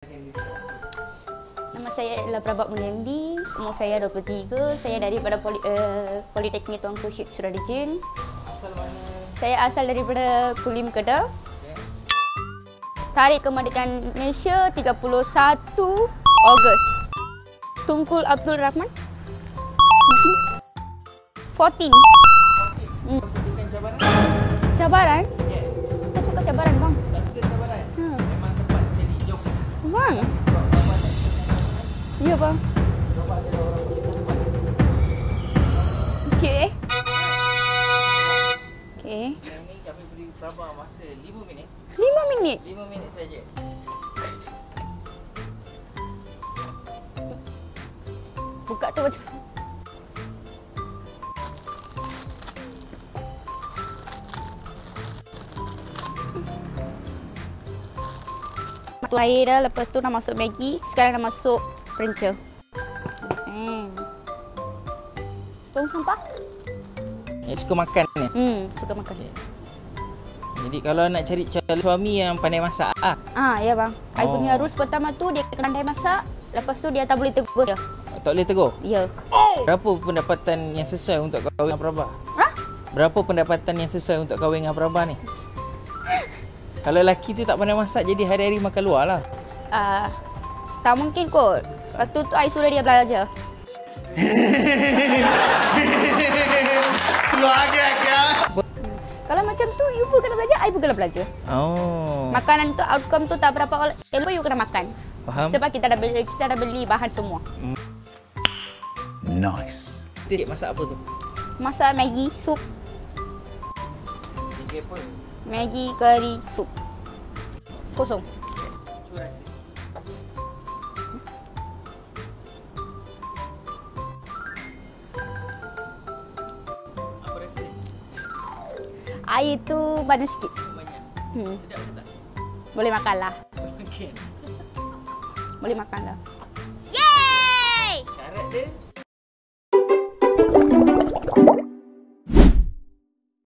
Nama saya adalah Prabhat Mulyandi, umur saya 23, saya daripada Politeknik Tuanku Syed Suradijin. Asal mana? Saya asal daripada Kulim, Kedah. Tarikh kemerdekaan Malaysia 31 Ogos. Tunku Abdul Rahman. 14. Sukakan cabaran? Cabaran? Yes. Tak suka cabaran, bang. Tak suka cabaran? Memang tepat sekali. Jom. Bang. Ya, bang. Okey. Okey. Yang ni kami beri Prabhat masa 5 minit. 5 minit. 5 minit saja. Buka tu macam tu air dah, lepas tu dah masuk Maggi, sekarang dah masuk perenca. Tong sampah? Yang suka makan ni? Suka makan. Jadi kalau nak cari calon suami yang pandai masak Ya bang. I punya rules pertama tu dia kena pandai masak, lepas tu dia tak boleh tegur je. tak boleh tegur? Ya. Berapa pendapatan yang sesuai untuk kahwin dengan Prabhat? Berapa pendapatan yang sesuai untuk kahwin dengan Prabhat ni? Kalau lelaki tu tak pandai masak, jadi hari-hari makan luar lah. Tak mungkin kot. Waktu tu I suruh dia belajar. Kalau macam tu, you pun kena belajar, I pun kena belajar. Makanan tu, outcome tu tak berapa elok, you kena makan. Faham? Sebab kita dah beli bahan semua. Nice. Dia masak apa tu? Masak Maggi, sup. Dia apa? Maggi, kari, sup. Kosong. Cuba rasa. Apa rasa? Air tu panas sikit. Banyak. Sedap ke tak? Boleh makan lah. Okey. Boleh makan lah.